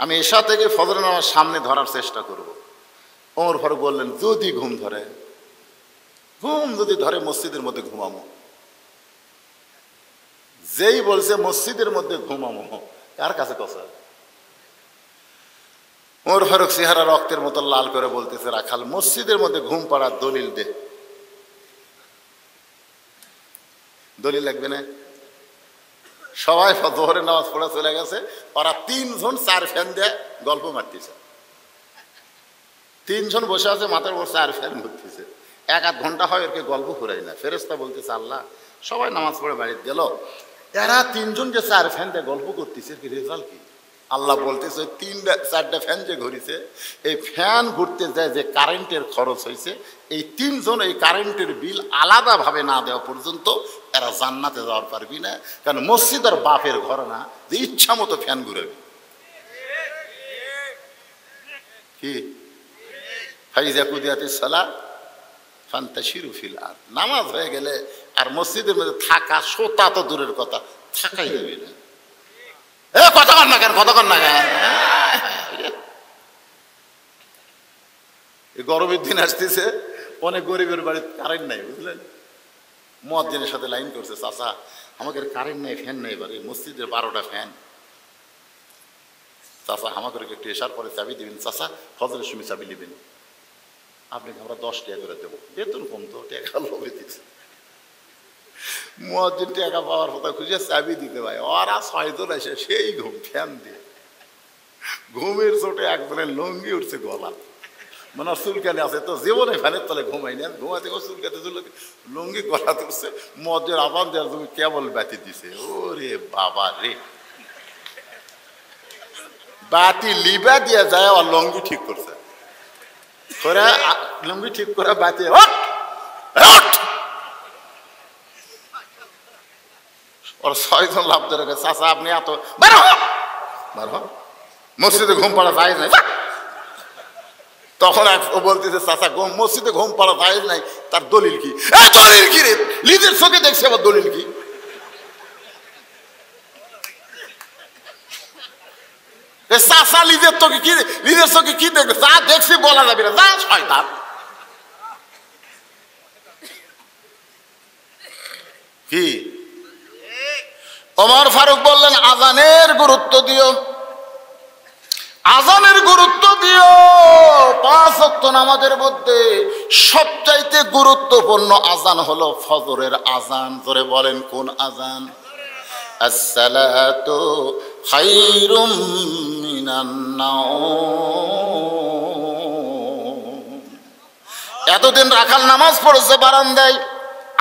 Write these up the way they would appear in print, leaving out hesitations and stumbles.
আমি এশা থেকে ফজরের নামাজ সামনে ধরার চেষ্টা করব। ওমর ফারুক বললেন, যদি ঘুম ধরে, ঘুম যদি ধরে মসজিদের মধ্যে ঘুমামো। যেই বলছে মসজিদের মধ্যে ঘুমামো, কার কাছে কথা? ওমর ফারুক চেহারা রক্তের মতো লাল করে বলতেছে, রাখাল মসজিদের মধ্যে ঘুম পাড়ার দলিল দে। দলিল লাগবে না? সবাই জোহরের নামাজ পড়া চলে গেছে, ওরা তিনজন চার ফ্যান দিয়ে গল্প মারতেছে। তিনজন বসে আছে, মাথার উপর চার ফ্যান ঘুরতেছে। এক আধ ঘন্টা হয় ওকে গল্প ফুরাই না। ফেরেশতা বলতেছে, আল্লাহ সবাই নামাজ পড়ে বাড়িতে গেল, এরা তিনজন যে চার ফ্যান দিয়ে গল্প করতেছে, কি রেজাল্ট কি? আল্লাহ বলতেছে, চারটা ফ্যান যে ঘুরিছে, এই ফ্যান ঘুরতে যায় যে কারেন্টের খরচ হয়েছে, এই তিনজন এই কারেন্টের বিল আলাদাভাবে না দেওয়া পর্যন্ত এরা জান্নাতে যাওয়ার পারবি না। কারণ মসজিদ আর বাপের ঘর না যে ইচ্ছা মতো ফ্যান ঘুরাবি। কি ফাইজা কুদিয়াতিস সালাত ফান্তাশিরু ফিল আরদ, নামাজ হয়ে গেলে আর মসজিদের মধ্যে থাকা শোতা তো দূরের কথা, থাকাই যাবে না। কথা কর না কেন, কথা কর না কেন? গরমের দিন আসতেছে, অনেক গরিবের বাড়িতে কারেন্ট নাই, বুঝলেন? মুয়াজ্জিনের সাথে লাইন করছে, চাচা আমাদের কারেন্ট নেই, ফ্যান নেই, এবারে মসজিদের 12টা ফ্যান। চাচা আমাকে একটু এসার পরে চাবি দিবেন, চাচা ফজরের সময় চাবি নেবেন, আপনাকে আমরা 10 টাকা করে দেবো। বেতন কম তো, টাকা লোভে দিচ্ছে। মুয়াজ্জিন টাকা পাওয়ার কথা খুঁজে চাবি দিতে ভাই, ওরা 6 জন এসে সেই ঘুম, ফ্যান দিয়ে ঘুমের চোটে একজনের লঙ্গি উঠছে গলা, মানে চুলকানি আছে তো, জীবনে ফ্যানের তলে ঘুমাই না, ঘুমাতে চুলকাতে চুলকাতে লঙ্গি গলা তুলছে। মুয়াজ্জিন আজান দেওয়ার তুমি কেবল বাতি দিছে। ওরে বাবা রে, বাতি লিবা দিয়ে যায়, আর লঙ্গি ঠিক করছে, লঙ্গি ঠিক করে বাতি ওর 6 জন লাভ ধরে গেছে। চাচা আপনি এত মসজিদে ঘুম পাড়া যায় নাই। তখন বলতেছে, চাচা মসজিদে ঘুম পাড়া যায় নাই, তার দলিল কি? দলিল কি রে? নিজের চোখে দেখছে, আবার দলিল কি? চাচা নিজের চোখে কি, নিজের চোখে কি দেখবে? যা দেখছি বলা যাবে না, যা শয়তান। কি ওমর ফারুক বললেন, আজানের গুরুত্ব দিও, আজানের গুরুত্ব দিও। 5 ওয়াক্ত নামাজের মধ্যে সবচাইতে গুরুত্বপূর্ণ আজান হলো ফজরের আজান। জোরে বলেন, কোন আজান? আসসালাতু খায়রুম মিনান নাওম। এতদিন রাখাল নামাজ পড়েছে বারান্দায়,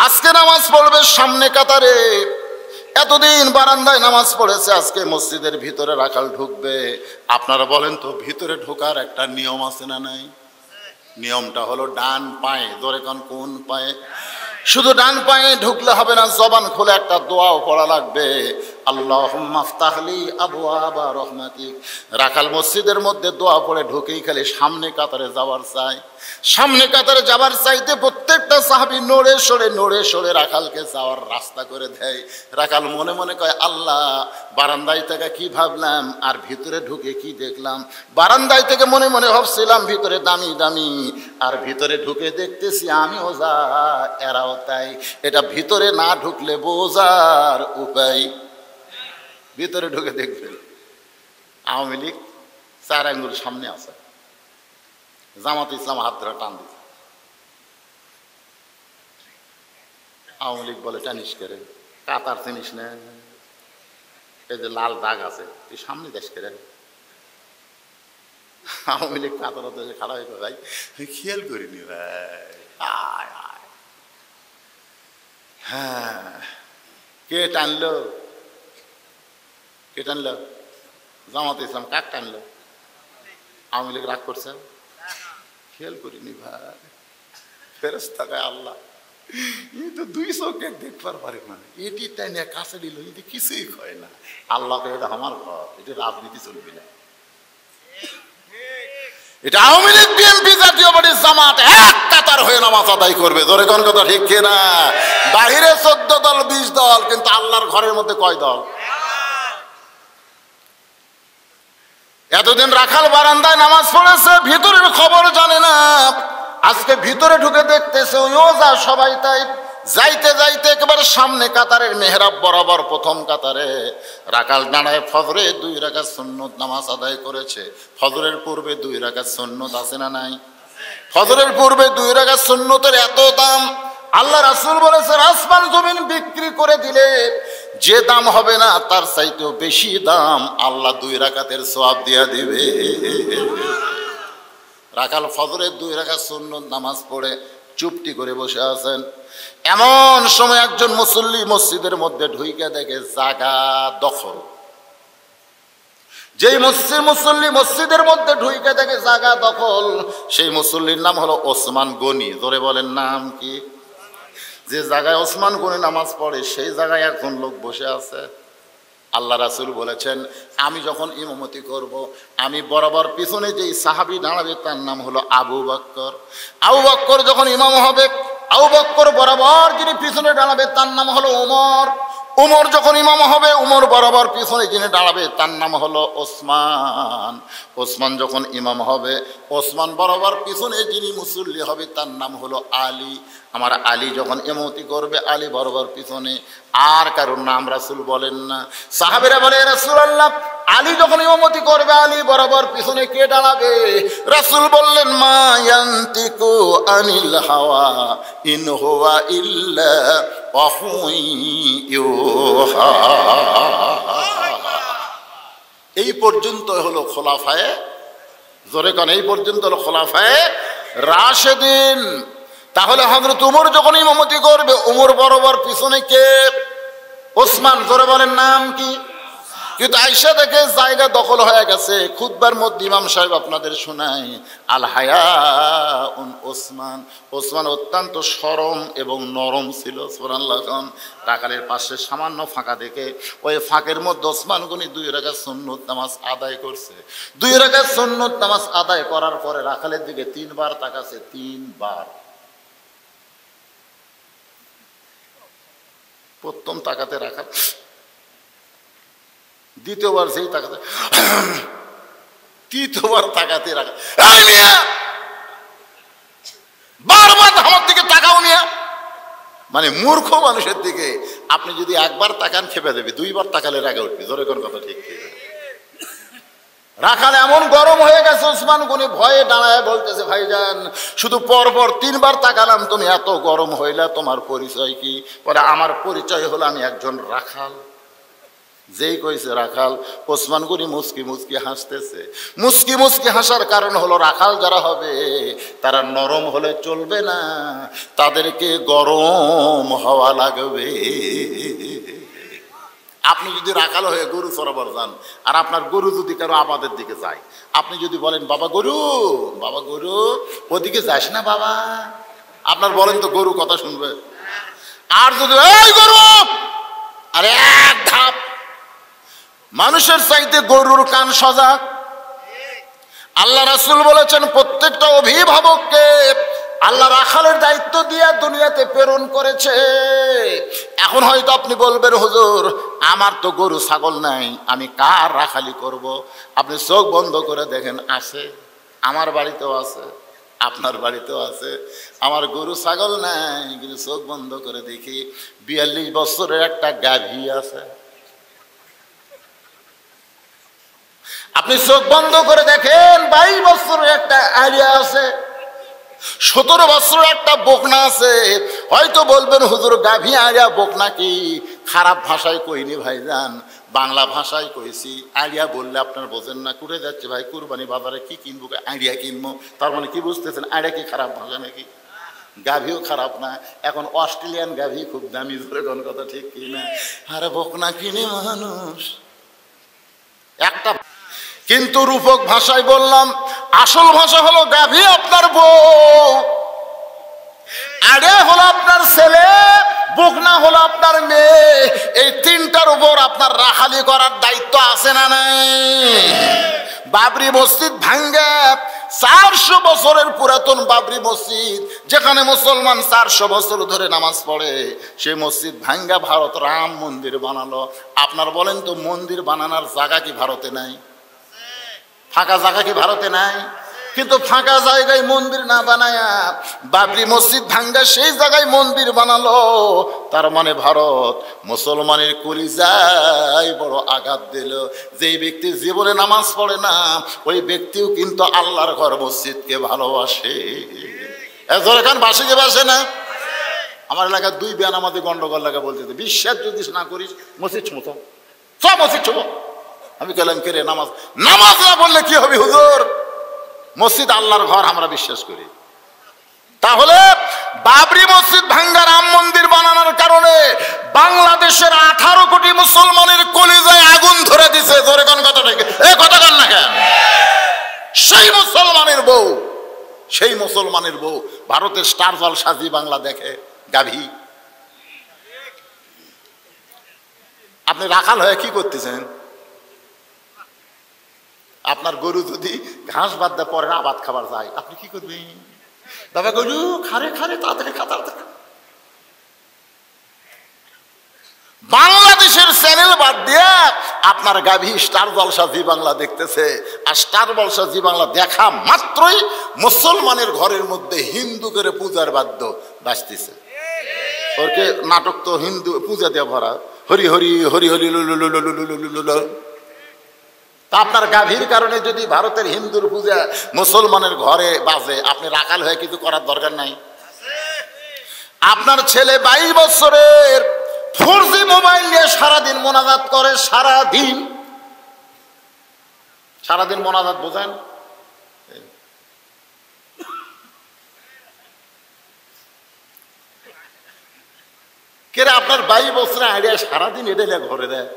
আজকে নামাজ পড়বে সামনে কাতারে। এতদিন বারান্দায় নামাজ পড়েছে, আজকে মসজিদের ভিতরে রাখাল ঢুকবে। আপনারা বলেন তো, ভিতরে ঢোকার একটা নিয়ম আছে না নাই? নিয়মটা হলো ডান পায়ে। ধরে কোন পায়ে? শুধু ডান পায়ে ঢুকলে হবে না, জবান খুলে একটা দোয়াও পড়া লাগবে, আল্লাহুম্মা আফতাহলি আবওয়াবা রাহমাতিক। রাখাল মসজিদের মধ্যে দোয়া পড়ে ঢুকেই খালি সামনে কাতারে যাওয়ার চাই। সামনে কাতারে যাবার চাইতে প্রত্যেকটা সাহাবী নড়ে সরে রাখালকে যাওয়ার রাস্তা করে দেয়। রাখাল মনে মনে কয়, আল্লাহ বারান্দায় থেকে কি ভাবলাম আর ভিতরে ঢুকে কি দেখলাম। বারান্দায় থেকে মনে মনে ভাবছিলাম ভিতরে দামি দামি, আর ভিতরে ঢুকে দেখতেছি আমিও যা এরাও তাই। এটা ভিতরে না ঢুকলে বোঝার উপায়। ভিতরে ঢুকে দেখবেন আওয়ামী লীগ 4 আঙ্গুল সামনে আছে, জামাত ইসলাম হাত ধরে টান দিচ্ছে। আওয়ামী লীগ বলে, টানিস করে, কাতার চিনিস না, এই যে লাল দাগ আছে, তুই সামনে দেশ করে। আওয়ামী লীগ কাতার খাড়া হয়ে ভাই খেয়াল করিনি ভাই। হ্যাঁ, কে টানলো? কে টানলো? জামাত ইসলাম। কাক টানলো? আওয়ামী লীগ রাগ করছে, খেয়াল করিনি ভাই। ফেরেশতা কয়, আল্লাহ এই তো 2 চোখে দেখবার পারে না, এটি টাইনে কাছে দিল, এটি কিছুই হয় না। আল্লাহ কয়, এটা আমার ঘর, এটা রাজনীতি চলবে না। এটা আওয়ামী লীগ বিএনপি জাতীয় পার্টি জামাত এক কাতার হয়ে নামাজ আদায় করবে। ধরে কোন কথা ঠিক কিনা? বাহিরে 14 দল 20 দল, কিন্তু আল্লাহর ঘরের মধ্যে কয় দল? এতদিন রাখাল বারান্দায় নামাজ পড়েছে, ভিতরের খবর জানে না। আজকে ভিতরে ঢুকে দেখতেছে ওইও যা সবাই তাই। যাইতে যাইতে একেবারে সামনে কাতারের মেহরাব বরাবর প্রথম কাতারে রাখাল দাঁড়ায় ফজরে 2 রাকাত সুন্নত নামাজ আদায় করেছে। ফজরের পূর্বে 2 রাকাত সুন্নত আছে না নাই? ফজরের পূর্বে 2 রাকাত সুন্নতের এত দাম, আল্লাহ রাসূল বলেছেন আসমান জমিন বিক্রি করে দিলে যে দাম হবে না তার চাইতেও বেশি দাম আল্লাহ 2 রাকাতের সওয়াব দিয়া দিবে। রাখাল ফজরের 2 রাকাত সুন্নত নামাজ পড়ে চুপটি করে বসে আছেন। এমন সময় একজন মুসল্লি মসজিদের মধ্যে ঢুইকে দেখে জায়গা দখল। যেই মুসল্লি মসজিদের মধ্যে ঢুইকে দেখে জায়গা দখল, সেই মুসল্লির নাম হলো ওসমান গনি। ধরে বলেন নাম কি? যে জায়গায় ওসমান গনি নামাজ পড়ে সেই জায়গায় একজন লোক বসে আছে। আল্লাহ রাসূল বলেছেন আমি যখন ইমামতি করব আমি বরাবর পিছনে যেই সাহাবী দাঁড়াবে তার নাম হলো আবু বকর। আবু বকর যখন ইমাম হবে, আবু বকর বরাবর যিনি পিছনে দাঁড়াবে তার নাম হলো ওমর। ওমর যখন ইমাম হবে, ওমর বরাবর পিছনে যিনি দাঁড়াবে তার নাম হলো ওসমান। ওসমান যখন ইমাম হবে, ওসমান বরাবর পিছনে যিনি মুসল্লি হবে তার নাম হলো আলী। আমার আলী যখন ইমামতি করবে, আলী বরাবর পিছনে। আর কারোর নাম রাসূল বলেন না। সাহাবীরা বলে রাসূলুল্লাহ আলী যখন ইমামতি করবে, আলী বরাবর পিছনে কে দাঁড়াবে? রাসূল বললেন মা ইয়ান্তিকু আনিল হাওয়া ইন হুয়া ইল্লা ওয়াহুই ইউহা। এই পর্যন্ত হলো খোলাফায়ে, জোরে কান, এই পর্যন্ত হলো খোলাফায়ে রাশেদিন। তাহলে হযরত ওমর যখন ইমামতি করবে, ওমর বরাবর পিছনে কে? ওসমান। জোরে বলেন নাম কি? কিন্তু আয়েশা দেখে জায়গা দখল হয়ে গেছে। খুতবার মধ্যে ইমাম সাহেব আপনাদের শোনায় আল হায়াউন ওসমান। ওসমান অত্যন্ত সরম এবং নরম ছিল। সুবহানাল্লাহ। রাখালের পাশে সামান্য ফাঁকা দেখে ওই ফাঁকের মধ্যে ওসমান গনি 2 রাকাত সুন্নত নামাজ আদায় করছে। 2 রাকাত সুন্নত নামাজ আদায় করার পরে রাখালের দিকে 3 বার তাকাছে। 3 বার। প্রথম তাকাতে রাখাল, দ্বিতীয়বার সেই তাকাতে, তৃতীয়বার তাকাতে রাখাল বারবার আমার দিকে তাকাও মিয়া। মানে মূর্খ মানুষের দিকে আপনি যদি একবার তাকান খেপে দেবে, 2 বার তাকালে রাগে উঠবে। জোরে কোন কথা ঠিক ঠিক। রাখাল এমন গরম হয়ে গেছে, ওসমান গনি ভয়ে দাঁড়ায় বলতেছে ভাইজান শুধু পরপর 3 বার তাকালাম, তুমি এত গরম হইলা, তোমার পরিচয় কি? বলে আমার পরিচয় হলো আমি একজন রাখাল। যেই কইছে রাখাল, ওসমান গনি মুস্কি মুস্কি হাসতেছে। মুস্কি মুস্কি হাসার কারণ হলো রাখাল যারা হবে তারা নরম হলে চলবে না, তাদেরকে গরম হওয়া লাগবে। আপনি যদি রাখাল হয়ে গরু চরাবার যান, আর আপনার গরু যদি কারো আবাদের দিকে যায়, আপনি যদি বলেন বাবা গরু, বাবা গরু, ওদিকে যাস না বাবা, আপনার বলেন তো গরু কথা শুনবে? আর যদি এই গরু, আরে এক ধাপ। মানুষের চাইতে গরুর কান সজাগ। আল্লাহ রাসূল বলেছেন প্রত্যেকটা অভিভাবককে আল্লাহ রাখালের দায়িত্ব দিয়ে দুনিয়াতে প্রেরণ করেছে। এখন হয়তো আপনি বলবেন হুজুর আমার তো গরু ছাগল নাই, আমি কার রাখালি করব? আপনি চোখ বন্ধ করে দেখেন, আছে, আমার বাড়িতেও আছে, আপনার বাড়িতেও আছে। আমার গরু ছাগল নাই, কিন্তু চোখ বন্ধ করে দেখি 42 বছরের একটা গাভী আছে। আপনি চোখ বন্ধ করে দেখেন 22 বছরের একটা আলিয়া আছে, 17 বছরের একটা বকনা আছে। হয়তো বলবেন হুজুর গাভী আলিয়া বকনা কি? খারাপ ভাষায় কইনি ভাইজান, বাংলা ভাষায় কইছি। আলিয়া বললে আপনার বোঝেন না, কুড়ে যাচ্ছে ভাই কুরবানি বাজারে কি কিনবো? আইডিয়া কিনবো। তার মানে কি বুঝতেছেন? আইডিয়া কি খারাপ ভাষা নাকি? গাভীও খারাপ না। এখন অস্ট্রেলিয়ান গাভী খুব দামি, ধরে কোন কথা ঠিক কিনা? আরে বকনা কিনে মানুষ একটা। কিন্তু রূপক ভাষায় বললাম, আসল ভাষা হলো গাভী আপনার বউ, আড়ে হলো আপনার ছেলে, বকনা হলো আপনার মেয়ে। এই 3টার উপর আপনার রাখালি করার দায়িত্ব আছে না নাই? বাবরি মসজিদ ভাঙ্গা 400 বছরের পুরাতন বাবরি মসজিদ, যেখানে মুসলমান 400 বছর ধরে নামাজ পড়ে, সেই মসজিদ ভাঙ্গা ভারত রাম মন্দির বানালো। আপনার বলেন তো মন্দির বানানোর জায়গা কি ভারতে নাই? ফাঁকা জায়গা কি ভারতে নাই? কিন্তু ফাঁকা জায়গায় মন্দির না বানায়া বাবরি মসজিদ ভাঙ্গা সেই জায়গায় মন্দির বানালো। তার মানে ভারত মুসলমানের কলিজায় বড় আঘাত দিল। যেই ব্যক্তি জীবনে নামাজ পড়ে না ওই ব্যক্তিও কিন্তু আল্লাহর ঘর মসজিদকে ভালোবাসে। এখান বাসে যে বাসে না? আমার এলাকায় 2 বেনামাজি গন্ডগোল লাগা বলতে বিশ্বাস যদি না করিস মসজিদ ছুঁতো, সব মসজিদ ছুঁবো। আমি গেলাম কে রে নামাজ নামাজ না বললে কি হবে হুজুর? মসজিদ আল্লাহর ঘর আমরা বিশ্বাস করি। তাহলে বাবরি মসজিদ ভাঙ্গা রাম মন্দির বানানোর কারণে বাংলাদেশের 18 কোটি মুসলমানের কলিজায় আগুন ধরে দিছে। ধরে কোন কথাটাকে এ কথা কন না কেন? সেই মুসলমানের বউ ভারতের স্টার জলসা জি বাংলা দেখে গাভী। আপনি রাখাল হয়ে কি করতেছেন? আপনার গরু যদি ঘাস বাদ দেয় পরে আবাদ খাবার যায়, আপনি কি করবেন? দাদা গরু খারে খারে তাড়াতাড়ি তাড়াতাড়ি। বাংলাদেশের চ্যানেল বাদ দিয়ে আপনার গাভী স্টার জলসা জি বাংলা দেখতেছে। আর স্টার জলসা জি বাংলা দেখা মাত্রই মুসলমানের ঘরের মধ্যে হিন্দু করে পূজার বাদ্য বাজতেছে। ওকে নাটক তো হিন্দু পূজা দিয়ে ভরা, হরি হরি হরি হরি লুলুলুলুলুলুলুলুলুলু। তা আপনার গাভীর কারণে যদি ভারতের হিন্দুর পূজা মুসলমানের ঘরে বাজে, আপনি রাখাল হয়ে কিছু করার দরকার নাই। আপনার ছেলে 22 বছরের 4G মোবাইল নিয়ে সারাদিন মোনাজাত করে, সারাদিন মোনাজাত বোঝেন? কেরে আপনার 22 বছরের আইডিয়া সারাদিন এটা নিয়ে ঘরে দেয়।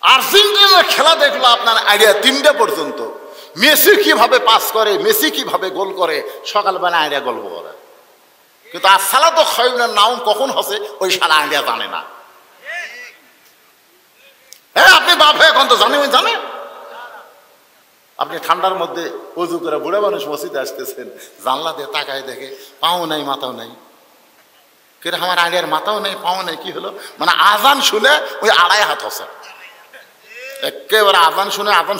আর্জেন্টিনার খেলা দেখলো আপনার আইডিয়া 3টা পর্যন্ত। মেসি কিভাবে পাস করে, মেসি কিভাবে গোল করে, সকালবেলা আইডিয়া গল্প করে। কিন্তু আসসালা তো খয়নের নাম কখন হসে ওই সালা আইডিয়া জানে না। হ্যাঁ আপনি বাপ হয়ে এখন তো জানে। আপনি ঠান্ডার মধ্যে অজু করে বুড়া মানুষ মসজিদে আসতেছেন, জানলা দিয়ে তাকায় দেখে পাও নাই মাথাও নাই। কিন্তু আমার আইডিয়ার মাথাও নেই পাও নেই, কি হলো? মানে আজান শুনে ওই 2.5 হাত হসে। একেবারে আজান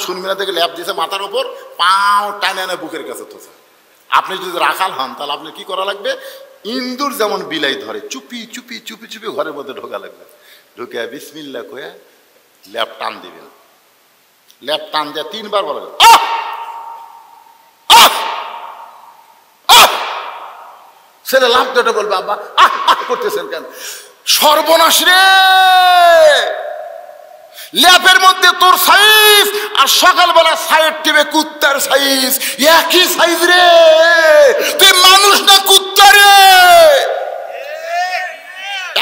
শুনবি না দেখে ল্যাপ দিয়েছে মাথার উপর, পাও টানে আনে বুকের কাছে থসে। আপনি যদি রাখাল হন তাহলে আপনি কি করা লাগবে? ইন্দুর যেমন বিলাই ধরে চুপি চুপি চুপি চুপি ঘরের মধ্যে ঢোকা লাগবে। ঢুকে বিসমিল্লাহ কয়ে ল্যাপ টান দিবেন। ল্যাপ টান দিয়ে 3 বার বলা ছেলে লাভ দেটা বলবে আব্বা আহ করতেছেন কেন? সর্বনাশ রে, ল্যাপের মধ্যে তোর সাইজ আর সকালবেলা সাইড টিপে কুত্তার সাইজ, একই সাইজ রে। তুই মানুষ না কুত্তা রে।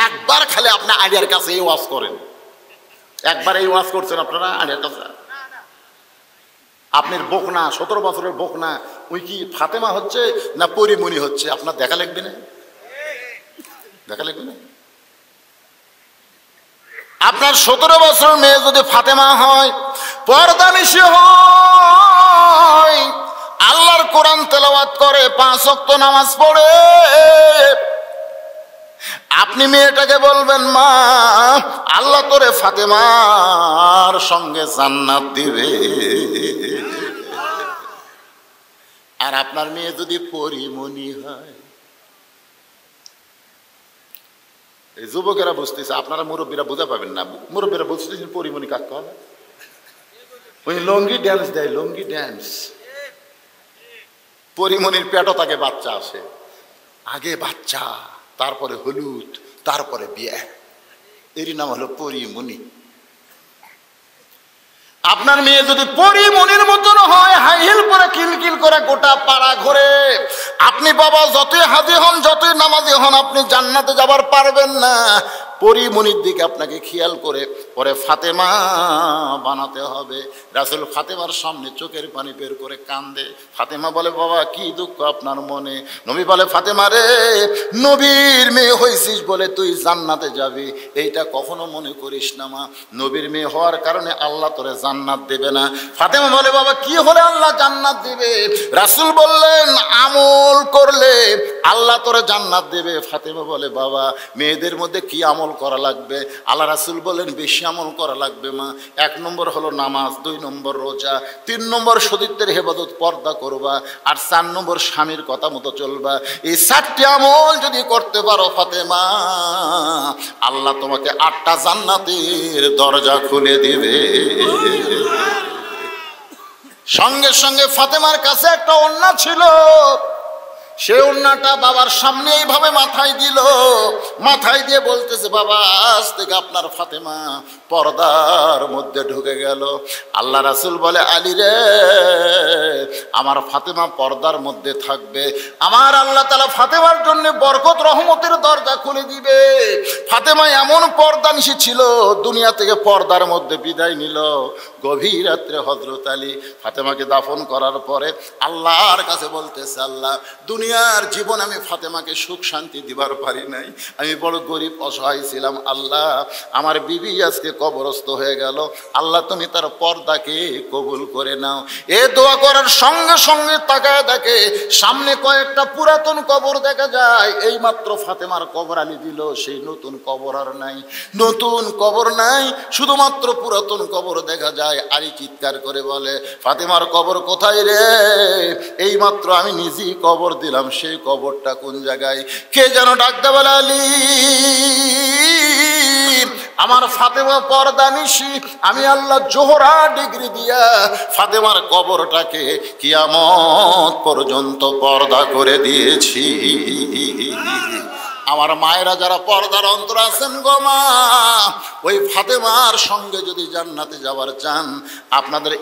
একবার খালি আপনি আইডিয়ার কাছে এই ওয়াজ করেন, একবার এই ওয়াজ করছেন আপনারা আইডিয়ার কাছে। আপনার বকনা 17 বছরের বকনা ওই কি ফাতেমা হচ্ছে না পরিমণি হচ্ছে আপনার দেখা লাগবে না? দেখা লাগবে না? আপনার 17 বছরের মেয়ে যদি ফাতেমা হয়, পর্দানিশী হয়, আল্লাহর কোরআন তেলাওয়াত করে, 5 ওয়াক্ত নামাজ পড়ে, আপনি মেয়েটাকে বলবেন মা আল্লাহ তোরে ফাতেমার সঙ্গে জান্নাত দিবে। আর আপনার মেয়ে যদি পরিমণি হয়, এই যুবকেরা বুঝতেছে, আপনারা মুরব্বীরা বুঝা পাবেন না। মুরব্বীরা বুঝতেছেন পরিমণি কাকে হবে? ওই লঙ্গি ড্যান্স দেয়, লঙ্গি ড্যান্স। পরিমণির পেটও তাকে বাচ্চা আসে, আগে বাচ্চা, তারপরে হলুদ, তারপরে বিয়ে, এরই নাম হলো পরিমণি। আপনার মেয়ে যদি পরিমণির মতন হয়, হাই হিল করে কিলকিল করে গোটা পাড়া ঘুরে, আপনি বাবা যতই হাজি হন, যতই নামাজি হন, আপনি জান্নাতে যাবার পারবেন না। পরিমণির দিকে আপনাকে খেয়াল করে পরে ফাতেমা বানাতে হবে। রাসূল ফাতেমার সামনে চোখের পানি বের করে কান্দে। ফাতেমা বলে বাবা কি দুঃখ আপনার মনে? নবী বলে ফাতেমা রে, নবীর মেয়ে হয়েছিস বলে তুই জান্নাতে যাবি, এইটা কখনো মনে করিস না মা। নবীর মেয়ে হওয়ার কারণে আল্লাহ তোরে জান্নাত দেবে না। ফাতেমা বলে বাবা কি হলে আল্লাহ জান্নাত দিবে? রাসূল বললেন আমল করলে আল্লাহ তোরে জান্নাত দেবে। ফাতেমা বলে বাবা মেয়েদের মধ্যে কি আমল করা লাগবে? আল্লাহ রাসূল বলেন বেশি আমল করা লাগবে মা। 1 নম্বর হলো নামাজ, 2 নম্বর রোজা, 3 নম্বর সতীত্বের হেফাজত, পর্দা করবা, আর 4 নম্বর স্বামীর কথা মতো চলবা। এই 4টি আমল যদি করতে পারো ফাতেমা, আল্লাহ তোমাকে 8টা জান্নাতের দরজা খুলে দিবে। সঙ্গে সঙ্গে ফাতেমার কাছে একটা ওড়না ছিল, সে ওড়নাটা বাবার সামনে এইভাবে মাথায় দিল, মাথায় দিয়ে বলতেছে, বাবা আজ থেকে আপনার ফাতেমা পর্দার মধ্যে ঢুকে গেল। আল্লাহ রাসূল বলে, আলী রে, আমার ফাতেমা পর্দার মধ্যে থাকবে। আমার আল্লাহ তাআলা ফাতেমার জন্য বরকত রহমতের দরজা খুলে দিবে। ফাতেমা এমন পর্দানিশী ছিল, দুনিয়া থেকে পর্দার মধ্যে বিদায় নিল। গভীর রাত্রে হযরত আলী ফাতেমাকে দাফন করার পরে আল্লাহর কাছে বলতেছে, আল্লাহ দুনিয়ার জীবন আমি ফাতেমাকে সুখ শান্তি দিবার পারি নাই, আমি বড় গরিব অসহায় ছিলাম। আল্লাহ আমার বিবি আজকে কবরস্থ হয়ে গেল, আল্লাহ তুমি তার পর্দাকে কবুল করে নাও। এ দোয়া করার সঙ্গে সঙ্গে তাকায় দেখে সামনে কয়েকটা পুরাতন কবর দেখা যায়। এই মাত্র ফাতেমার কবর আলী দিল, সেই নতুন কবর আর নাই, নতুন কবর নাই, শুধুমাত্র পুরাতন কবর দেখা যায়। আলী চিৎকার করে বলে, ফাতেমার কবর কোথায় রে? এই মাত্র আমি নিজেই কবর দিলাম, সেই কবরটা কোন জায়গায়? কে যেন ডাকতে বলে, আলী আমার ফাতেমা পর্দানিশী, আমি আল্লাহ জোহরা ডিগ্রি দিয়া ফাতেমার কবরটাকে কিয়ামত পর্যন্ত পর্দা করে দিয়েছি। আমার মায়েরা যারা পর্দার অন্তর আছেন গো মা, ওই ফাতেমার সঙ্গে যদি জান্নাতে যাবার চান, আপনাদের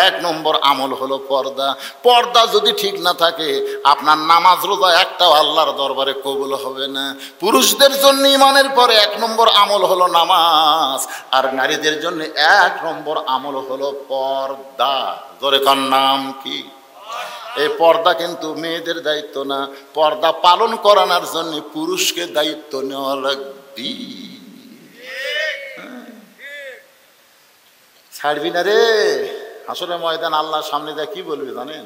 1 নম্বর আমল হলো পর্দা। পর্দা যদি ঠিক না থাকে, আপনার নামাজ রোজা একটাও আল্লাহর দরবারে কবুল হবে না। পুরুষদের জন্য ঈমানের পরে 1 নম্বর আমল হলো নামাজ, আর নারীদের জন্য 1 নম্বর আমল হলো পর্দা। জোরে কার নাম কি? এই পর্দা কিন্তু মেয়েদের দায়িত্ব না, পর্দা পালন করানোর জন্য পুরুষকে দায়িত্ব নেওয়া লাগবে। ছাড়বি না রে হাসরের ময়দান, আল্লাহর সামনে যা কি বলবি জানেন?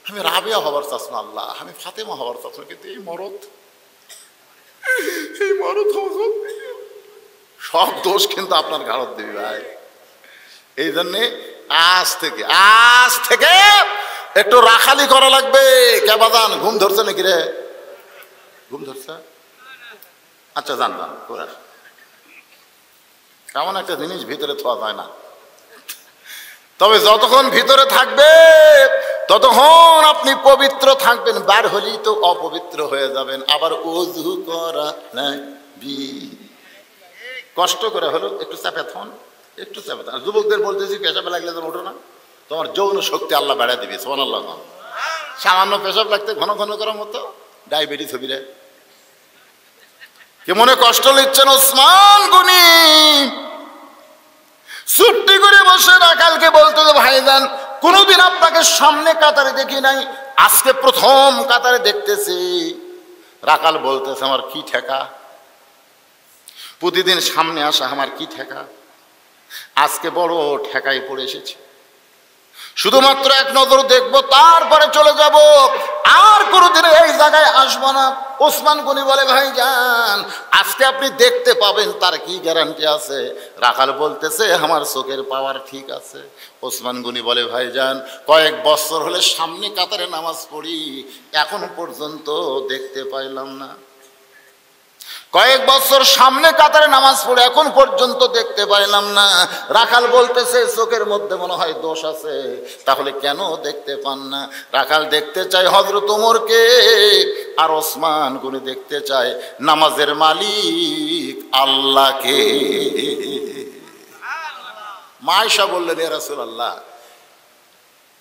আমি রাবিয়া হবার চাস না আল্লাহ, আমি ফাতেমা হবার চাস না, কিন্তু এই মরদ সব দোষ কিন্তু আপনার ঘাড়ত দিবি ভাই। এই জন্যে আজ থেকে একটু রাখালি করা লাগবে। কে বাজান, ঘুম ধরছে নাকি রে? ঘুম ধরছে? আচ্ছা যান করে কেমন একটা জিনিস ভিতরে থোয়া যায় না। তবে যতক্ষণ ভিতরে থাকবে ততক্ষণ আপনি পবিত্র থাকবেন, বার হলেই তো অপবিত্র হয়ে যাবেন। আবার ওযু করা লাগবে, কষ্ট করে হলো একটু চাপে থাকুন, একটু চাপে থাকুন। যুবকদের বলতেছি, পেশাবে লাগলে তো ওঠো না, তোমার যৌন শক্তি আল্লাহ বাড়ায় দিবে। সুবহানাল্লাহ। সামান্য পেশাব লাগতে ঘন ঘন করার মতো ডায়াবেটিস হবি রে। কে মনে কষ্ট লিখছেন? ওসমান গনি ছুটি করে বসে রাখালকে বলতে, ভাইজান কোনোদিন আপনাকে সামনে কাতারে দেখি নাই, আজকে প্রথম কাতারে দেখতেছি। রাখাল বলতেছে, আমার কি ঠেকা, প্রতিদিন সামনে আসা আমার কি ঠেকা, আজকে বড় ঠেকাই পড়ে এসেছে। শুধুমাত্র 1 নজর দেখবো, তারপরে চলে যাব, আর কোনোদিন এই জায়গায় আসবো না। ওসমান গনি বলে, ভাইজান আজকে আপনি দেখতে পাবেন, তার কি গ্যারান্টি আছে? রাখাল বলতেছে, আমার চোখের পাওয়ার ঠিক আছে। ওসমান গনি বলে, ভাইজান কয়েক বছর হলে সামনে কাতারে নামাজ পড়ি, এখন পর্যন্ত দেখতে পাইলাম না। কয়েক বছর সামনে কাতারে নামাজ পড়ে এখন পর্যন্ত দেখতে পাইলাম না। রাখাল বলতেছে, চোখের মধ্যে মনে হয় দোষ আছে, তাহলে কেন দেখতে পান না? রাখাল দেখতে চায় হযরত ওমরকে, আর ওসমান গনি দেখতে চায় নামাজের মালিক আল্লাহকে। মা আয়েশা বললেন, ইয়া রাসূলুল্লাহ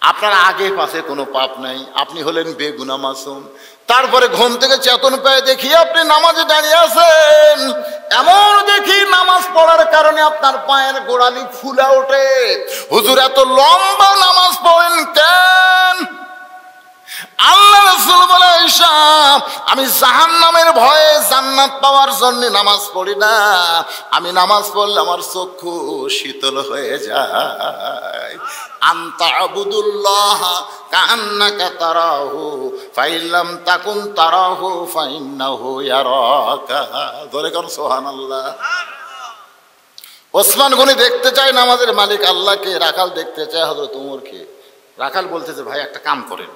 আপনার আগে পাশে কোনো পাপ নাই, আপনি হলেন বেগুনাহ মাসুম, তারপরে ঘুম থেকে চেতন পেয়ে দেখি আপনি নামাজে দাঁড়িয়ে আছেন। এমন দেখি নামাজ পড়ার কারণে আপনার পায়ের গোড়ালি ফুলে ওঠে। হুজুর এত লম্বা নামাজ পড়েন কেন? আল্লাহ রাসূল বলে, আয়েশা আমি জাহান্নামের ভয়ে জান্নাত পাওয়ার জন্য নামাজ পড়ি না, আমি নামাজ পড়লে আমার চক্ষু শীতল হয়ে যায়। আনতা আবুদুল্লাহ কান্নাকা তারাহু ফাইল্লাম তাকুন তারাহু ফাইন্নাহু ইয়ারাকা। ধরে কোন সুবহানাল্লাহ। ওসমান গনি দেখতে চায় নামাজের মালিক আল্লাহকে, রাখাল দেখতে চায় হযরত ওমরকে। রাখাল বলতেছে ভাই একটা কাম করেন।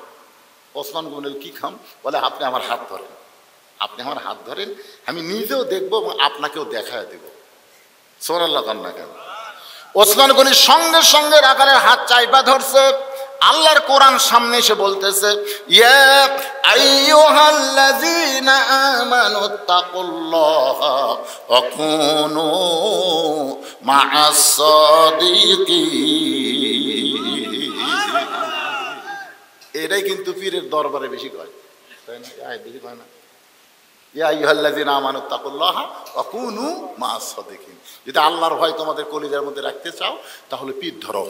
ওসমান গনি কি কাম? বলে আপনি আমার হাত ধরেন, আপনি আমার হাত ধরেন, আমি নিজেও দেখবো এবং আপনাকেও দেখায় দেব। সুবহানাল্লাহ কান্না কেন? ওসমান গনি সঙ্গে সঙ্গে রাখালের হাত চাইপা ধরছে। আল্লাহর কোরআন সামনে এসে বলতেছে, ইয়া আইয়ুহাল্লাযীনা আমানুত্তাকুল্লাহা ওয়া কুনু মা'আস সাদিকিন। এটাই কিন্তু পীরের দরবারে বেশি কয়, তাই না? বেশি কয় না, ইয়া আইয়ুহাল্লাযীনা আমানুত্তাকুল্লাহা ওয়া কুনু মা'আস সাদিকিন। যদি আল্লাহর ভয় তোমাদের কলিজার মধ্যে রাখতে চাও তাহলে পীর ধরো।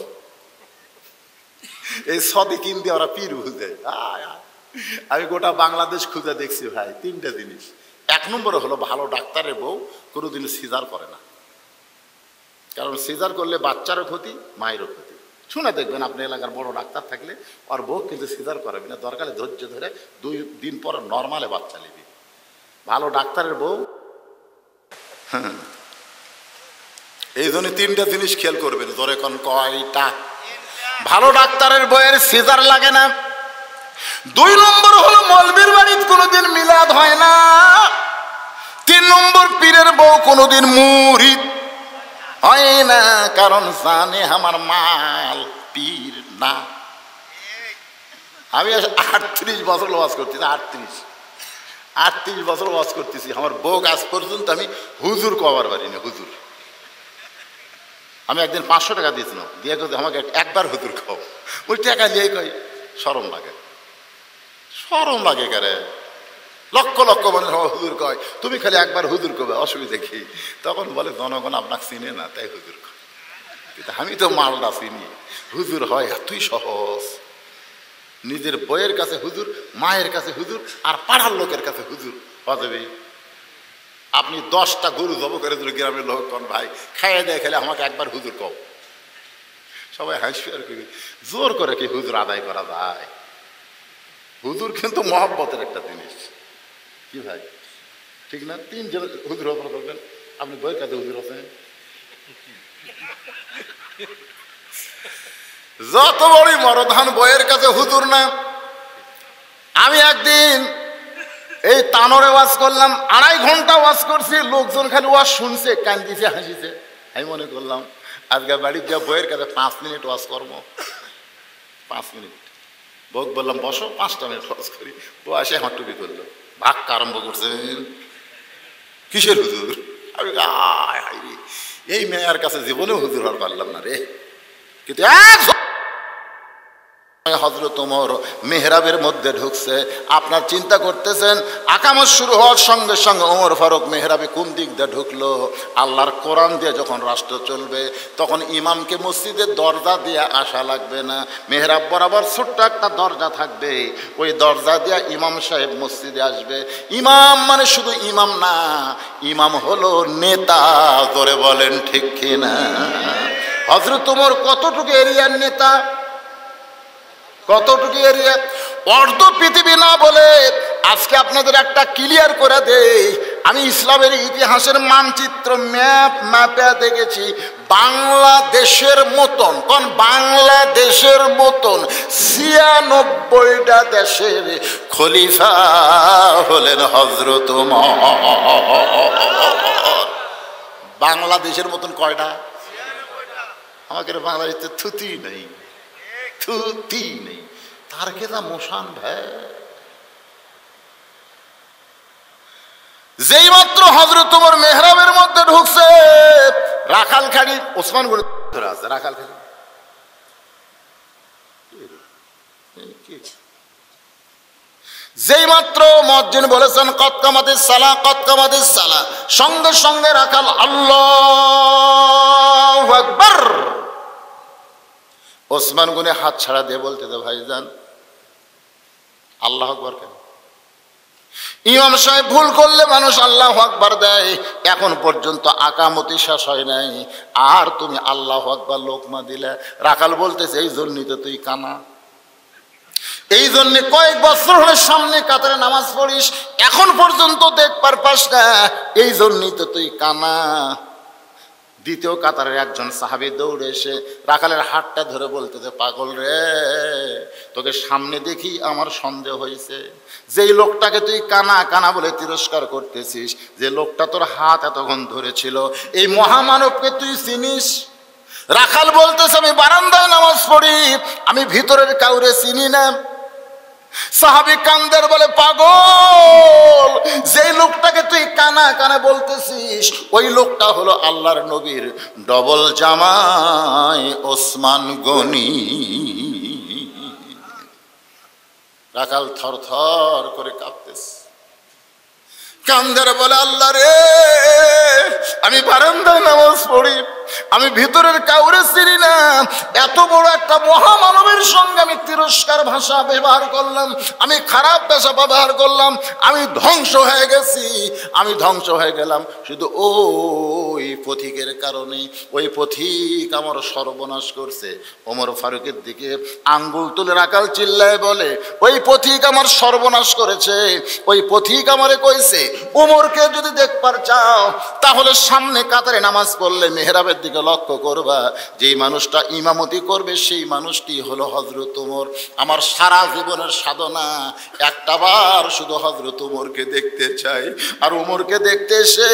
এই সাদিকিন দিয়ে ওরা পীর বুঝে। আমি গোটা বাংলাদেশ খুঁজে দেখছি ভাই, তিনটা জিনিস। এক নম্বরে হলো ভালো ডাক্তারের বউ কোনোদিন সিজার করে না, কারণ সিজার করলে বাচ্চারও ক্ষতি, মায়েরও ক্ষতি। শুনে দেখবেন আপনি এলাকার বড় ডাক্তার থাকলে ওর বউ কিন্তু সিজার করাবে না, দরকারে ধৈর্য ধরে 2 দিন পর নর্মালে বাচ্চা নেবে। ভালো ডাক্তারের বউ, হ্যাঁ, এই জন্য তিনটা জিনিস খেয়াল করবেন। ধরে কোন কয়টা? ভালো ডাক্তারের বউয়ের সিজার লাগে না। 2 নম্বর হলো মলবির বাড়িতে কোনোদিন মিলাদ হয় না। 3 নম্বর পীরের বউ কোনোদিন মুরিদ হয় না, কারণ জানে আমার মাল পীর না। আমি 38 বছর ওয়াজ করতেছি, 38 বছর ওয়াজ করতেছি, আমার বউ আজ পর্যন্ত আমি হুজুর কবার পারি না। হুজুর আমি একদিন 500 টাকা দিয়েছিলাম, দিয়ে আমাকে একবার হুজুর খাও। ওই টাকা দিয়ে কই শরম লাগে, শরম লাগে কারে? লক্ষ লক্ষ মানুষ হুজুর কয়, তুমি খালি একবার হুজুর কবে, অসুবিধা কি? তখন বলে জনগণ আপনাকে চিনে না তাই হুজুর কয়। কিন্তু আমি তো মালদা চিনি, হুজুর হয় এতই সহজ। নিজের বইয়ের কাছে হুজুর, মায়ের কাছে হুজুর, আর পাড়ার লোকের কাছে হুজুর হজবে। আপনি 10টা গরু জব করে দিল, গ্রামের লোক কোন ভাই খাইয়ে দেয়, খেলে আমাকে একবার হুজুর কও, সবাই হাসি আর কি। জোর করে কি হুজুর আদায় করা যায়? হুজুর কিন্তু মহব্বতের একটা জিনিস, কি ভাই ঠিক না? 3 জন হুজুর হজর করবেন, আপনি বইয়ের কাছে হুজুর আছেন। যত বড়ই মরধান বইয়ের কাছে হুজুর না। আমি একদিন এই তানোরে ওয়াজ করলাম, 2.5 ঘন্টা ওয়াজ করছি, লোকজন খালি ওয়াজ শুনছে, কান্দিছে, হাসিছে। আমি মনে করলাম আজকে বাড়ির যা বইয়ের কাছে 5 মিনিট ওয়াজ করবো, 5 মিনিট। বউক বললাম বসো, 5টা মিনিট ওয়াজ করি। বউ আসে আমার টুপি করলো, ভাগকা আরম্ভ করছেন, কিসের হুজুর? আমি এই মেয়ের কাছে জীবনেও হুজুর আর পারলাম না রে। কিন্তু হযরত ওমর মেহরাবের মধ্যে ঢুকছে। আপনার চিন্তা করতেছেন আকামত শুরু হওয়ার সঙ্গে সঙ্গে ওমর ফারুক মেহরাবে কোন দিক দিয়ে ঢুকলো? আল্লাহর কোরআন দিয়ে যখন রাষ্ট্র চলবে তখন ইমামকে মসজিদের দরজা দিয়ে আসা লাগবে না, মেহরাব বরাবর ছোট্ট একটা দরজা থাকবে, ওই দরজা দিয়ে ইমাম সাহেব মসজিদে আসবে। ইমাম মানে শুধু ইমাম না, ইমাম হলো নেতা। ধরে বলেন ঠিক কিনা? হযরত ওমর কতটুকু এরিয়ার নেতা? কতটুকু এরিয়া? অর্ধ পৃথিবী না বলে আজকে আপনাদের একটা ক্লিয়ার করে দেই। আমি ইসলামের ইতিহাসের মানচিত্র ম্যাপে দেখেছি, বাংলাদেশের মতন, কোন বাংলাদেশের মতন 96টা দেশের খলিফা হলেন হযরত ওমর। বাংলাদেশের মতন কয়টা? আমাদের বাংলাদেশে থুতি নেই, থুতি নেই, তার কেদা মোশান ভাই। যেই মাত্র হযরত ওমর মেহরাবের মধ্যে ঢুকছে, রাখাল খাড়ি ওসমান গনি ধরে আছে। রাখাল খাড়ি যেই মাত্র মুয়াজ্জিন বলেছেন কদ কামাতিস সালাহ, কদ কামাতিস সালাহ, সঙ্গে সঙ্গে রাখাল আল্লাহু আকবার। ওসমান গনি হাত ছাড়া দিয়ে বলতে তো ভাইজান আল্লাহু আকবার কেন? ইমাম সাহেব ভুল করলে মানুষ আল্লাহু আকবার দেয়, এখন পর্যন্ত আকামতি শেষ হয় নাই, আর তুমি আল্লাহু আকবার লোকমা দিলে। রাখাল বলতেছে এই জন্যই তো তুই কানা, এই জন্য কয়েক বছর হলে সামনে কাতারে নামাজ পড়িস, এখন পর্যন্ত দেখবার পাস না, এই জন্যই তো তুই কানা। দ্বিতীয় কাতারের একজন সাহাবী দৌড়ে এসে রাখালের হাতটা ধরে বলতেছে, পাগল রে, তোকে সামনে দেখি আমার সন্দেহ হয়েছে। যেই লোকটাকে তুই কানা কানা বলে তিরস্কার করতেছিস, যে লোকটা তোর হাত এতক্ষণ ধরেছিল, এই মহামানবকে তুই চিনিস? রাখাল বলতেছে, আমি বারান্দায় নামাজ পড়ি, আমি ভিতরের কাউরে চিনি না। সাহাবী কান্দের বলে, পাগল, যেই লোকটাকে তুই কানা কানা বলতেছিস, ওই লোকটা হলো আল্লাহর নবীর ডবল জামাই ওসমান গনি। রাখাল থর থর করে কাঁপতেছে, কান্দের বলে, আল্লাহ রে, আমি বারান্দায় নামাজ পড়ি, আমি ভিতরের কাউরে চিনি না, এত বড় একটা মহামানবের সঙ্গে আমি তিরস্কার ভাষা ব্যবহার করলাম, আমি খারাপ ভাষা ব্যবহার করলাম, আমি ধ্বংস হয়ে গেছি, আমি ধ্বংস হয়ে গেলাম শুধু ওই পথিকের কারণে। ওই পথিক আমার সর্বনাশ করছে। ওমর ফারুকের দিকে আঙ্গুল তুলে রাখাল চিল্লায় বলে, ওই পথিক আমার সর্বনাশ করেছে, ওই পথিক আমারে কইছে, ওমরকে যদি দেখবার চাও তাহলে সামনে কাতারে নামাজ পড়লে মেহরাবের দিকে লক্ষ্য করবা, যেই মানুষটা ইমামতি করবে সেই মানুষটি হলো হযরত ওমর। আমার সারা জীবনের সাধনা একটাবার শুধু হযরত ওমরকে দেখতে চাই। আর ওমরকে দেখতে এসে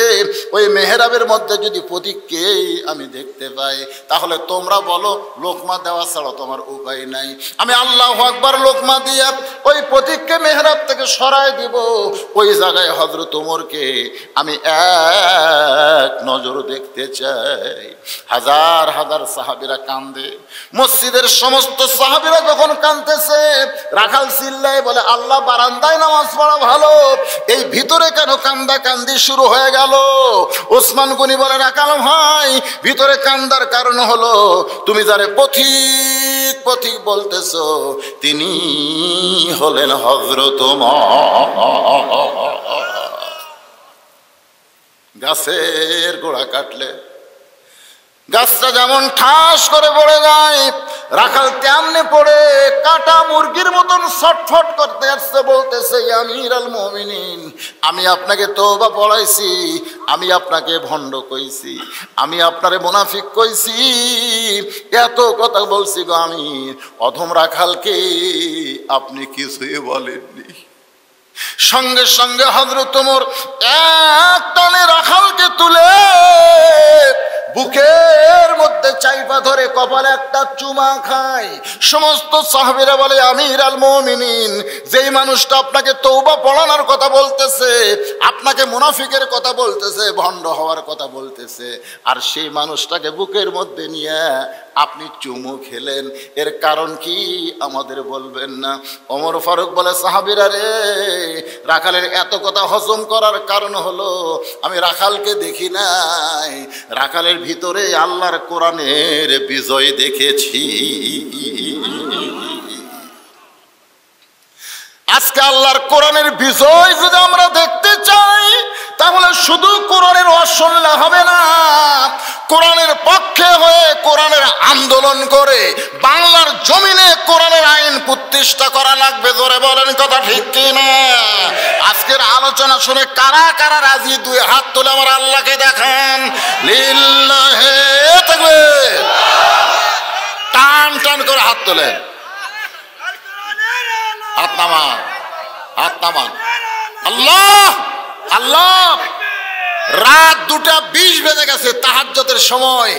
ওই মেহরাবের মধ্যে যদি প্রতীককেই আমি দেখতে পাই, তাহলে তোমরা বলো লোকমা দেওয়া ছাড়া তোমার উপায় নাই। আমি আল্লাহু আকবার লোকমা দিয়ে ওই প্রতীককে মেহরাব থেকে সরায় দিব, ওই জায়গায় হযরত ওমরকে আমি এক নজর দেখতে চাই। হাজার হাজার সাহাবীরা কান্দে, মসজিদের সমস্ত সাহাবীরা যখন কাঁদতেছে, রাখাল চিল্লায় বলে, আল্লাহ, বারান্দায় নামাজ পড়া ভালো, এই ভিতরে কেন কান্দা কান্দি শুরু হয়ে গেল? ওসমান গনি বলে, রাখাল ভাই, ভিতরে কান্দার কারণ হলো তুমি যারে পথিক পথিক বলতেছো, তিনি হলেন হযরত ওমর। গাছের গোড়া কাটলে গাছটা যেমন ঠাস করে পড়ে যায়, রাখাল তেমনি পড়ে কাটা মুরগির মতন ছটফট করতে আসছে, বলতেছে, আমির আল মুমিনিন, আমি আপনাকে তওবা পড়াইছি, আমি আপনাকে ভণ্ড কইছি, আমি আপনারে মুনাফিক কইছি, এত কথা বলছি গো আমির, অধম রাখালকে আপনি কিছুই বলেননি। সঙ্গে সঙ্গে হযরত ওমর এক টানে রাখালকে তুলে বুকের মধ্যে চাইপা ধরে কপালে একটা চুমা খায়। সমস্ত সাহাবীরা বলে, আমির আল মুমিনিন, যেই মানুষটা আপনাকে তওবা পড়ানোর কথা বলতেছে, আপনাকে মুনাফিকের কথা বলতেছে, ভণ্ড হওয়ার কথা বলতেছে, আর সেই মানুষটাকে বুকের মধ্যে নিয়ে আপনি চুমু খেলেন, এর কারণ কি আমাদের বলবেন না? ওমর ফারুক বলে, সাহাবীরা রে, রাখালের এত কথা হজম করার কারণ হলো আমি রাখালকে দেখি নাই, রাখালের ভিতরে আল্লাহর কোরআনের বিজয় দেখেছি। আজকে আল্লাহর কোরআনের বিজয় যদি আমরা দেখতে চাই, তাহলে শুধু কোরআনের ওয়াজ শুনলে হবে না, কোরআনের পক্ষে হয়ে কোরআনের আন্দোলন করে বাংলার জমিনে কোরআনের আইন প্রতিষ্ঠা করা লাগবে। জোরে বলেন কথা ঠিক কিনা? আজকের আলোচনা শুনে কারা কারা রাজি? দুই হাত তুলে আমার আল্লাহকে দেখান। লিল্লাহি তাকবীর। টান টান করে হাত তোলেন, হাত নামান, হাত নামান। আল্লাহ আল্লাহ। রাত 2:20 বেজে গেছে, তাহাজ্জুদের সময়।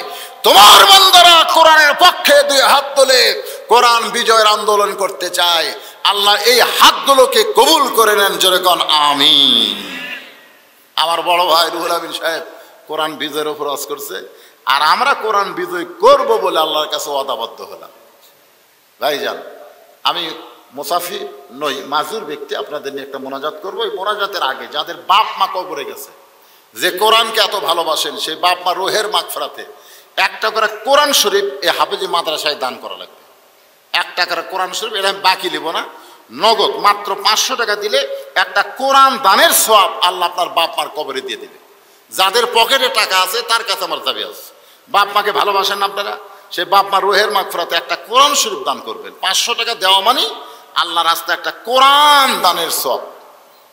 তোমার বান্দারা কোরআনের পক্ষে দুই হাত তুলে কোরআন বিজয়ের আন্দোলন করতে চায়। আল্লাহ এই হাতগুলোকে কবুল করে নেন, জোরে কোন আমিন। আমার বড় ভাই রুহুল আমিন সাহেব কোরআন বিজয়ের উপর ওয়াজ করছে, আর আমরা কোরআন বিজয় করব বলে আল্লাহর কাছে ওয়াদাবদ্ধ হলাম। ভাইজান, আমি মুসাফির নই, মাজুর ব্যক্তি, আপনাদের নিয়ে একটা মোনাজাত করবো। ওই মোনাজাতের আগে যাদের বাপ মা কবরে গেছে, যে কোরআনকে এত ভালোবাসেন, সেই বাপ মা রোহের মাগফিরাতে একটা করে কোরআন শরীফ এই হাফেজি মাদ্রাসায় দান করা লাগবে। 1 টাকার কোরআন শরীফ, এটা আমি বাকি নেব না, নগদ মাত্র 500 টাকা দিলে একটা কোরআন দানের সওয়াব আল্লাহ আপনার বাপ মার কবরে দিয়ে দেবে। যাদের পকেটে টাকা আছে তার কাছে আমার দাবি আছে। বাপ মাকে ভালোবাসেন আপনারা, সে বাপ মা রোহের মাগফিরাতে একটা কোরআন শরীফ দান করবেন। 500 টাকা দেওয়া মানে আল্লাহ রাস্তায় একটা কোরআন দানের সওয়াব।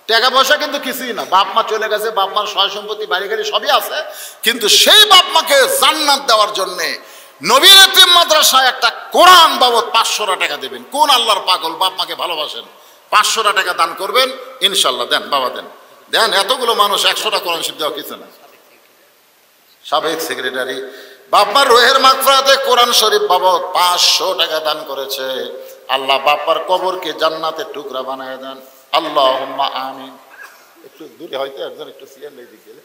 টাকা পয়সা কিন্তু কিছুই না, বাপ মা চলে গেছে, বাপ মার সয় সম্পত্তি বাড়ি গাড়ি সবই আছে, কিন্তু সেই বাপ মাকে জান্নাত দেওয়ার জন্যে নবীর এতিম মাদ্রাসায় একটা কোরআন বাবদ 500 টাকা দেবেন। কোন আল্লাহর পাগল বাপ মাকে ভালোবাসেন? 500 টাকা দান করবেন ইনশাল্লাহ। দেন বাবা, দেন দেন। এতগুলো মানুষ 100টা কোরআন শরীফ দেওয়া কিছু না। সাবেক সেক্রেটারি বাপ্পার রোহের মাগফিরাতে কোরআন শরীফ বাবদ 500 টাকা দান করেছে। আল্লাহ বাপ্পার কবরকে জান্নাতের টুকরা বানায় দেন, আল্লাহুম্মা আমিন। একটু দূরে হয়তো একজন একটু সিয়ার লেগে গেলে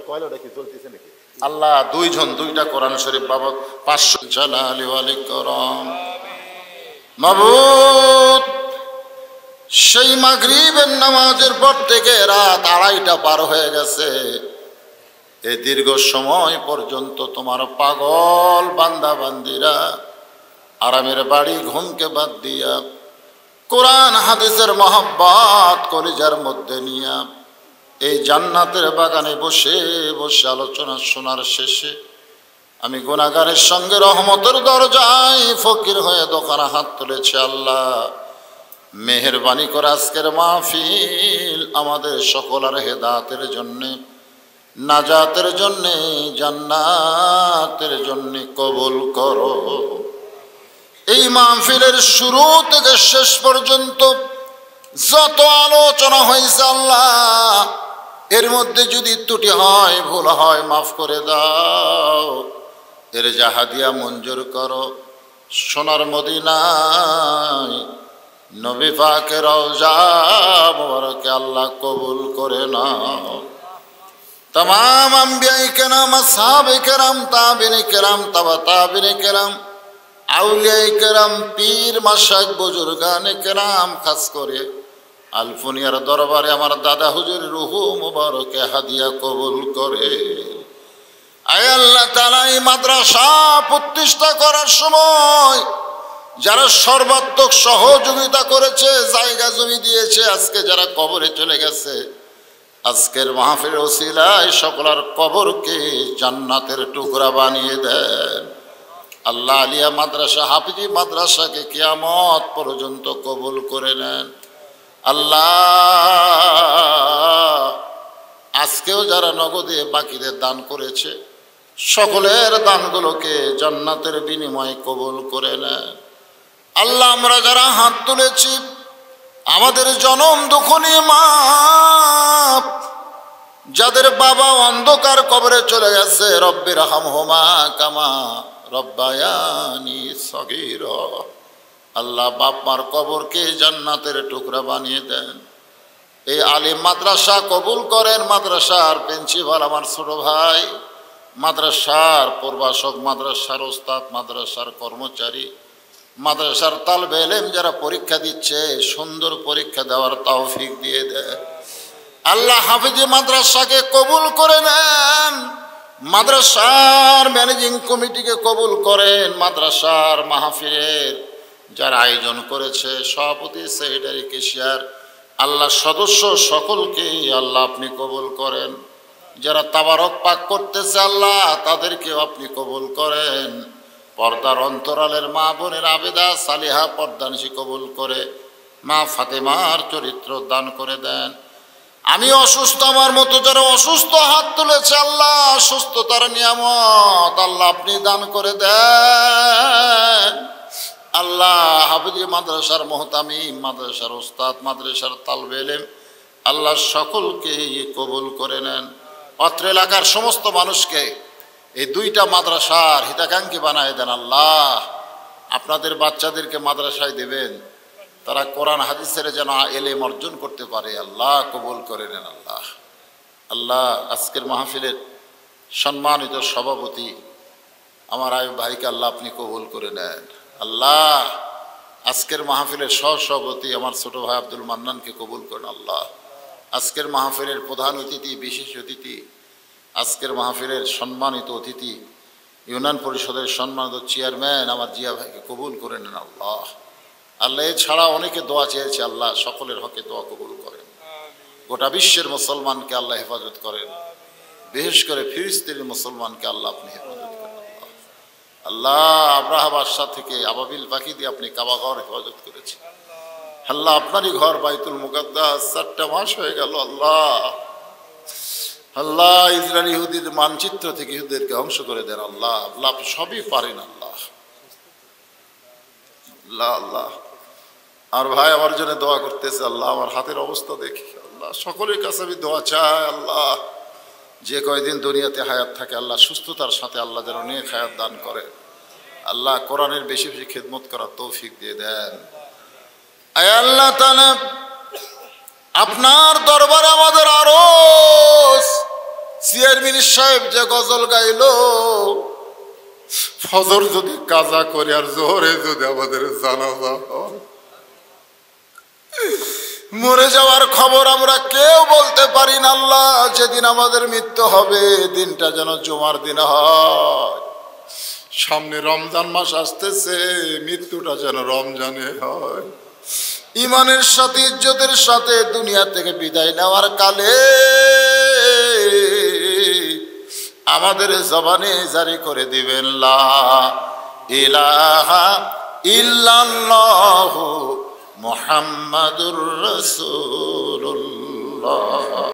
কয়েল ওটা কি চলতেছে নাকি? আল্লাহ দুইজন দুইটা কোরআন শরীফ বাবদ 500 জালালি ওয়াল ইকরাম। মাবুদ, সেই মাগরিবের নামাজের পর থেকে রাত 2:30টা পার হয়ে গেছে। এই দীর্ঘ সময় পর্যন্ত তোমার পাগল বান্দা বান্দিরা আরামের বাড়ি ঘুমকে বাদ দিয়া কোরআন হাদিসের মহব্বত কলিজার মধ্যে নিয়া এই জান্নাতের বাগানে বসে বসে আলোচনা শোনার শেষে আমি গুনাহগারের সঙ্গে রহমতের দরজায় ফকির হয়ে দোকানে হাত তুলেছি। আল্লাহ মেহেরবানি করে আজকের মাহফিল আমাদের সকলের হেদায়েতের জন্যে, নাজাতের জন্যে, জান্নাতের জন্যে কবুল করো। এই মাহফিলের শুরু থেকে শেষ পর্যন্ত যত আলোচনা হয়েছে আল্লাহ, এর মধ্যে যদি ত্রুটি হয়, ভুল হয়, মাফ করে দাও। এর জাহাদিয়া মঞ্জুর করো। সোনার মদিনায় নবী পাকের রওজা মোবারকে আল্লাহ কবুল করে নাও। तमाम अंबिया किराम, असहाबे किराम, ताबिईन किराम, तबा ताबिईन किराम, আউলিয়া কিরাম, পীর মাশায়েখ, বুজুর্গানে কিরাম, খাস করে আলফুনিয়ার দরবারে আমার দাদা হুজুর রুহু মুবারকে হাদিয়া কবুল করে। আয় আল্লাহ তাআলা, এই মাদ্রাসা প্রতিষ্ঠা করার সময় যারা সর্বাত্মক সহযোগিতা করেছে, জায়গা জমি দিয়েছে, আজকে যারা কবরে চলে গেছে, আজকের মাহফিলের ওসিলায় সকলের কবরকে জান্নাতের টুকরা বানিয়ে দেন। আল্লাহ আলিয়া মাদ্রাসা, হাফিজি মাদ্রাসাকে কিয়ামত পর্যন্ত কবুল করে নেন। আল্লাহ আজকেও যারা নগদে বাকিদের দান করেছে, সকলের দানগুলোকে জান্নাতের বিনিময়ে কবুল করে নেন। আল্লাহ আমরা যারা হাত তুলেছি, আমাদের জনম দুঃখনী মা, যাদের বাবা অন্ধকার কবরে চলে গেছে, রব্বির হামহুমা কামা রব্বায়ানি সগীরা। আল্লাহ বাপ মার কবরকে জান্নাতের টুকরা বানিয়ে দেন। এই আলিম মাদ্রাসা কবুল করেন। মাদ্রাসার প্রিন্সিপাল আমার ছোট ভাই, মাদ্রাসার প্রভাষক, মাদ্রাসার ওস্তাদ, মাদ্রাসার কর্মচারী, মাদ্রাসার তালবে ইলম যারা পরীক্ষা দিচ্ছে, সুন্দর পরীক্ষা দেওয়ার তৌফিক দিয়ে দেন। আল্লাহ হাফিজি মাদ্রাসাকে কবুল করে নেন। মাদ্রাসার ম্যানেজিং কমিটিকে কবুল করেন। মাদ্রাসার মাহফিলের যারা আয়োজন করেছে, সভাপতি, সেক্রেটারি, কেশিয়ার, আল্লাহ সদস্য সকলকে আল্লাহ আপনি কবুল করেন। যারা তাবারক পাক করতেছে আল্লাহ তাদেরকেও আপনি কবুল করেন। পর্দার অন্তরালের মা বোনের আবেদা সালিহা পর্দানিশী কবুল করে মা ফাতেমার চরিত্র দান করে দেন। আমি অসুস্থ, আমার মতো যারা অসুস্থ হাত তুলেছে আল্লাহ সুস্থতার নিয়ামত আল্লাহ আপনি দান করে দেন। আল্লাহ হাফিজি মাদ্রাসার মুহতামিম, মাদ্রাসার ওস্তাদ, মাদ্রাসার তালবে ইলম আল্লাহ সকলকে কবুল করে নেন। অত্র এলাকার সমস্ত মানুষকে এই দুইটা মাদ্রাসার হিতাকাঙ্ক্ষী বানায় দেন। আল্লাহ আপনাদের বাচ্চাদেরকে মাদ্রাসায় দেবেন, তারা কোরআন হাদিসের যেন এলেম অর্জন করতে পারে। আল্লাহ কবুল করে নেন। আল্লাহ আল্লাহ আজকের মাহফিলের সম্মানিত সভাপতি আমার আয়ুব ভাইকে আল্লাহ আপনি কবুল করে নেন। আল্লাহ আজকের মাহফিলের সহসভাপতি আমার ছোট ভাই আব্দুল মান্নানকে কবুল করেন। আল্লাহ আজকের মাহফিলের প্রধান অতিথি, বিশেষ অতিথি, আজকের মাহফিলের সম্মানিত অতিথি, ইউনিয়ন পরিষদের সম্মানিত চেয়ারম্যান আমার জিয়া ভাইকে কবুল করে নেন। আল্লাহ আল্লাহ এছাড়া অনেকে দোয়া চেয়েছে, আল্লাহ সকলের হকে দোয়া কবুল করেন। গোটা বিশ্বের মুসলমানকে আল্লাহ হেফাজত করেন, বিশেষ করে ফিলিস্তিনের মুসলমানকে আল্লাহ আপনি হেফাজত করেন। আল্লাহ আব্রাহা বাদশাহ থেকে আবাবিল পাখি দিয়ে আপনি কাবাঘর হেফাজত করেছেন। আল্লাহ আপনারই ঘর বাইতুল মুকাদ্দাস 4টা মাস হয়ে গেল আল্লাহ। আল্লাহ ইসরায়েল ইহুদির মানচিত্র থেকে ইহুদিদেরকে ধ্বংস করে দেন আল্লাহ। আল্লাহ আপনি সবই পারেন আল্লাহ। আল্লাহ আল্লাহ আর ভাই আমার জন্য দোয়া করতেছে আল্লাহ, আমার হাতের অবস্থা দেখি আল্লাহ। সকলের কাছে আমি দোয়া চাই আল্লাহ, যে কয়দিন দুনিয়াতে হায়াত থাকে আল্লাহ সুস্থতার সাথে আল্লাহ যেন নেক হায়াত দান করে আল্লাহ। কোরআনের বেশি বেশি খেদমত করার তৌফিক দিয়ে দেন। আয় আল্লাহ তাআলা আপনার দরবারে আমাদের আরো চেয়ারম্যান সাহেব যে গজল গাইলো, ফজর যদি কাজা করে আর জোহরে যদি আমাদের জানাজা হয়, মরে যাওয়ার খবর আমরা কেউ বলতে পারি না আল্লাহ। যেদিন আমাদের মৃত্যু হবে দিনটা যেন জুমার দিন হয়। সামনে রমজান মাস আসতেছে, মৃত্যুটা যেন রমজানে হয়। ইমানের সাথে ইজ্জতের সাথে দুনিয়া থেকে বিদায় নেওয়ার কালে আমাদের জবানে জারি করে দিবেন লা ইলাহা ইল্লাল্লাহু মুহাম্মাদুর রাসূলুল্লাহ।